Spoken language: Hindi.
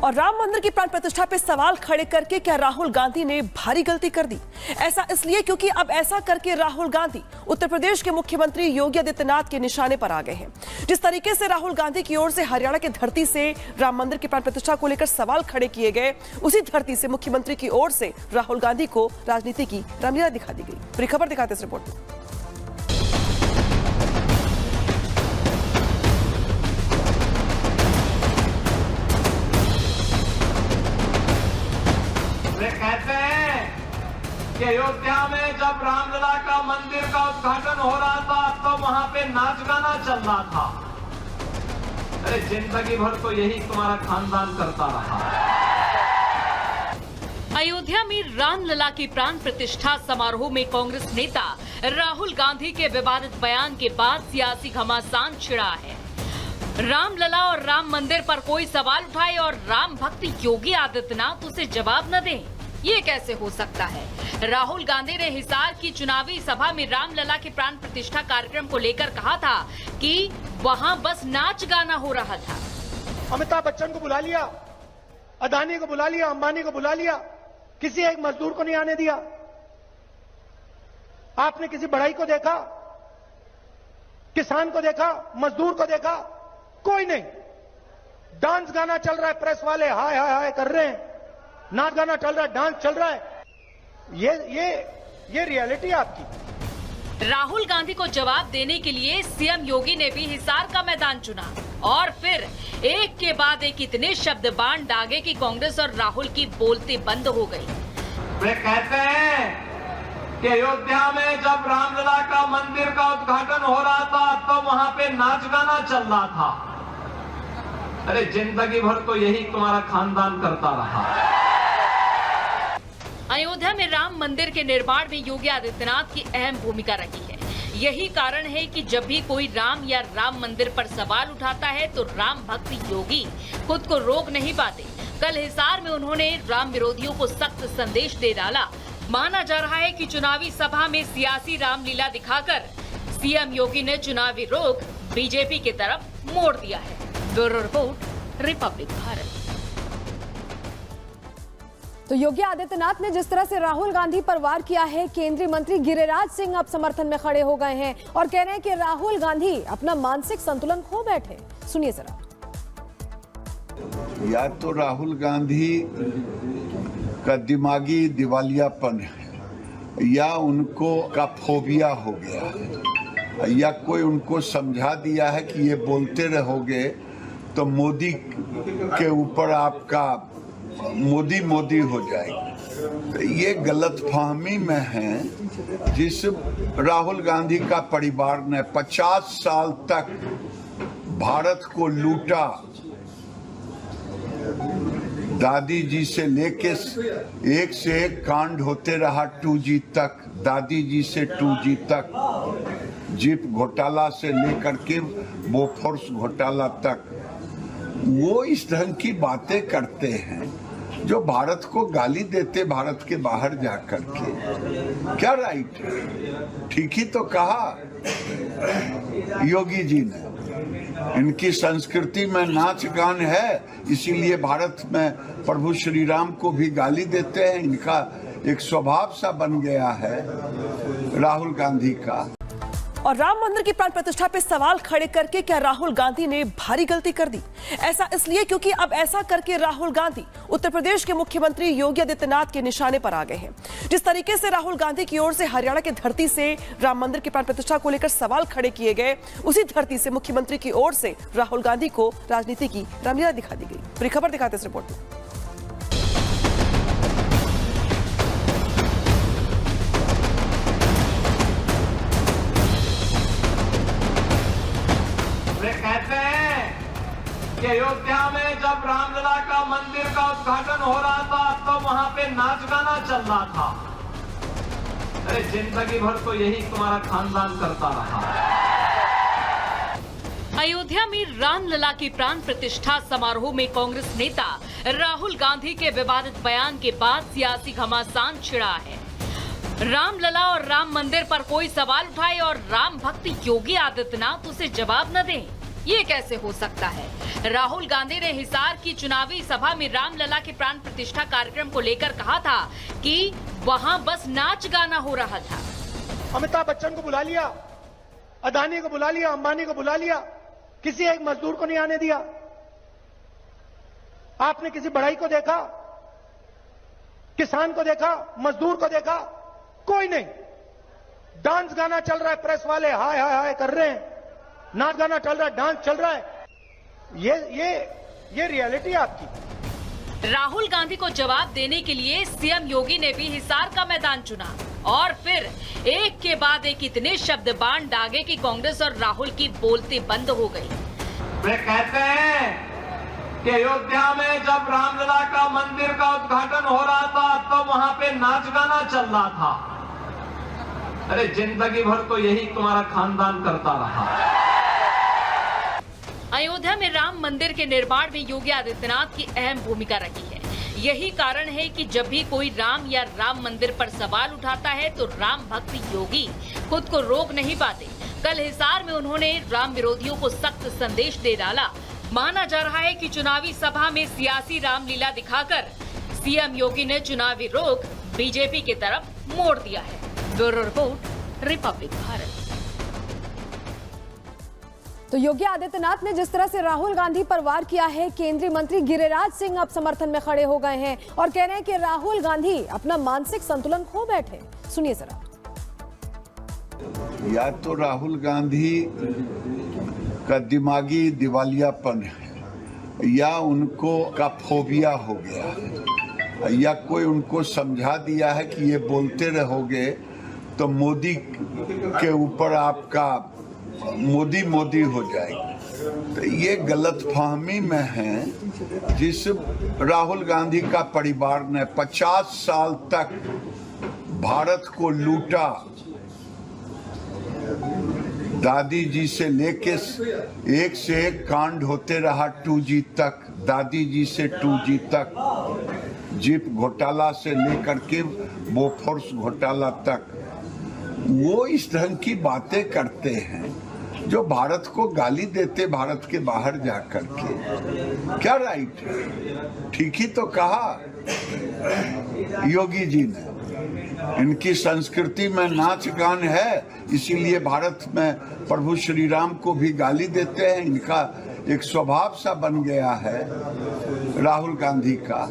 और राम मंदिर की प्राण प्रतिष्ठा पे सवाल खड़े करके क्या राहुल गांधी ने भारी गलती कर दी? ऐसा इसलिए क्योंकि अब ऐसा करके राहुल गांधी उत्तर प्रदेश के मुख्यमंत्री योगी आदित्यनाथ के निशाने पर आ गए हैं। जिस तरीके से राहुल गांधी की ओर से हरियाणा की धरती से राम मंदिर की प्राण प्रतिष्ठा को लेकर सवाल खड़े किए गए, उसी धरती से मुख्यमंत्री की ओर से राहुल गांधी को राजनीति की रामलीला दिखा दी गई। पूरी खबर दिखाते इस रिपोर्ट में। कहते हैं कि अयोध्या में जब रामलला का मंदिर का उद्घाटन हो रहा था तो वहां पे नाच गाना चल रहा था। अरे जिंदगी भर तो यही तुम्हारा खानदान करता रहा। अयोध्या में रामलला की प्राण प्रतिष्ठा समारोह में कांग्रेस नेता राहुल गांधी के विवादित बयान के बाद सियासी घमासान छिड़ा है। रामलला और राम मंदिर पर कोई सवाल उठाए और राम भक्त योगी आदित्यनाथ उसे जवाब न दें, ये कैसे हो सकता है? राहुल गांधी ने हिसार की चुनावी सभा में रामलला के प्राण प्रतिष्ठा कार्यक्रम को लेकर कहा था कि वहां बस नाच गाना हो रहा था। अमिताभ बच्चन को बुला लिया, अदानी को बुला लिया, अंबानी को बुला लिया, किसी एक मजदूर को नहीं आने दिया। आपने किसी बढ़ई को देखा, किसान को देखा, मजदूर को देखा? कोई नहीं। डांस गाना चल रहा है, प्रेस वाले हाय हाय हाय कर रहे हैं, नाच गाना चल रहा है, डांस चल रहा है। ये रियलिटी आपकी। राहुल गांधी को जवाब देने के लिए सीएम योगी ने भी हिसार का मैदान चुना और फिर एक के बाद एक इतने शब्द बाण दागे कि कांग्रेस और राहुल की बोलती बंद हो गई। वे कहते हैं कि अयोध्या में जब रामलला का मंदिर का उद्घाटन हो रहा था तो वहां पे नाच गाना चल रहा था। अरे जिंदगी भर तो यही तुम्हारा खानदान करता रहा। अयोध्या में राम मंदिर के निर्माण में योगी आदित्यनाथ की अहम भूमिका रही है। यही कारण है कि जब भी कोई राम या राम मंदिर पर सवाल उठाता है तो राम भक्त योगी खुद को रोक नहीं पाते। कल हिसार में उन्होंने राम विरोधियों को सख्त संदेश दे डाला। माना जा रहा है कि चुनावी सभा में सियासी रामलीला दिखाकर सीएम योगी ने चुनावी रुख बीजेपी की तरफ मोड़ दिया है। Bureau report, Republic Bharat. तो योगी आदित्यनाथ ने जिस तरह से राहुल गांधी पर वार किया है, केंद्रीय मंत्री गिरिराज सिंह अब समर्थन में खड़े हो गए हैं और कह रहे हैं कि राहुल गांधी अपना मानसिक संतुलन खो बैठे। सुनिए जरा। या तो राहुल गांधी का दिमागी दिवालियापन है या उनको का फोबिया हो गया है या कोई उनको समझा दिया है कि ये बोलते रहोगे तो मोदी के ऊपर आपका मोदी हो जाएगी। तो ये गलतफहमी में है जिस राहुल गांधी का परिवार ने 50 साल तक भारत को लूटा। दादी जी से लेके एक से एक कांड होते रहा 2G तक, दादी जी से 2G तक, जीप घोटाला से लेकर के बोफोर्स घोटाला तक। वो इस ढंग की बातें करते हैं जो भारत को गाली देते भारत के बाहर जाकर के। क्या राइट है? ठीक ही तो कहा योगी जी ने। इनकी संस्कृति में नाच गान है, इसीलिए भारत में प्रभु श्री राम को भी गाली देते हैं। इनका एक स्वभाव सा बन गया है राहुल गांधी का। और राम मंदिर की प्राण प्रतिष्ठा पे सवाल खड़े करके क्या राहुल गांधी ने भारी गलती कर दी? ऐसा इसलिए क्योंकि अब ऐसा करके राहुल गांधी उत्तर प्रदेश के मुख्यमंत्री योगी आदित्यनाथ के निशाने पर आ गए हैं। जिस तरीके से राहुल गांधी की ओर से हरियाणा की धरती से राम मंदिर की प्राण प्रतिष्ठा को लेकर सवाल खड़े किए गए, उसी धरती से मुख्यमंत्री की ओर से राहुल गांधी को राजनीति की रामलीला दिखा दी गई। पूरी खबर दिखाते इस रिपोर्ट में। कहते हैं कि अयोध्या में जब रामलला का मंदिर का उद्घाटन हो रहा था तो वहां पे नाच गाना चल रहा था। अरे जिंदगी भर तो यही तुम्हारा खानदान करता रहा। अयोध्या में रामलला की प्राण प्रतिष्ठा समारोह में कांग्रेस नेता राहुल गांधी के विवादित बयान के बाद सियासी घमासान छिड़ा है। रामलला और राम मंदिर पर कोई सवाल उठाए और राम भक्त योगी आदित्यनाथ उसे जवाब न दें, ये कैसे हो सकता है? राहुल गांधी ने हिसार की चुनावी सभा में रामलला के प्राण प्रतिष्ठा कार्यक्रम को लेकर कहा था कि वहां बस नाच गाना हो रहा था। अमिताभ बच्चन को बुला लिया, अदानी को बुला लिया, अंबानी को बुला लिया, किसी एक मजदूर को नहीं आने दिया। आपने किसी बढ़ई को देखा, किसान को देखा, मजदूर को देखा? कोई नहीं। डांस गाना चल रहा है, प्रेस वाले हाय हाय हाय कर रहे हैं, नाच गाना चल रहा है, डांस चल रहा है। ये रियलिटी आपकी। राहुल गांधी को जवाब देने के लिए सीएम योगी ने भी हिसार का मैदान चुना और फिर एक के बाद एक इतने शब्द बाण दागे कि कांग्रेस और राहुल की बोलती बंद हो गई। वे कहते हैं कि अयोध्या में जब रामलला का मंदिर का उद्घाटन हो रहा था तो वहां पे नाच गाना चल रहा था। अरे जिंदगी भर तो यही तुम्हारा खानदान करता रहा। अयोध्या में राम मंदिर के निर्माण में योगी आदित्यनाथ की अहम भूमिका रही है। यही कारण है कि जब भी कोई राम या राम मंदिर पर सवाल उठाता है तो राम भक्त योगी खुद को रोक नहीं पाते। कल हिसार में उन्होंने राम विरोधियों को सख्त संदेश दे डाला। माना जा रहा है कि चुनावी सभा में सियासी रामलीला दिखाकर सीएम योगी ने चुनावी रुख बीजेपी की तरफ मोड़ दिया है। Bureau report, Republic Bharat. तो योगी आदित्यनाथ ने जिस तरह से राहुल गांधी पर वार किया है, केंद्रीय मंत्री गिरिराज सिंह अब समर्थन में खड़े हो गए हैं और कह रहे हैं कि राहुल गांधी अपना मानसिक संतुलन खो बैठे। सुनिए जरा। या तो राहुल गांधी का दिमागी दिवालियापन है या उनको का फोबिया हो गया है या कोई उनको समझा दिया है कि ये बोलते रहोगे तो मोदी के ऊपर आपका मोदी मोदी हो जाएगी। तो ये गलतफहमी में है जिस राहुल गांधी का परिवार ने 50 साल तक भारत को लूटा। दादी जी से लेके एक से एक कांड होते रहा 2G तक, दादी जी से 2G तक, जीप घोटाला से लेकर के बोफोर्स घोटाला तक। वो इस ढंग की बातें करते हैं जो भारत को गाली देते भारत के बाहर जाकर के। क्या राइट है? ठीक ही तो कहा योगी जी ने। इनकी संस्कृति में नाच गान है, इसीलिए भारत में प्रभु श्री राम को भी गाली देते हैं। इनका एक स्वभाव सा बन गया है राहुल गांधी का।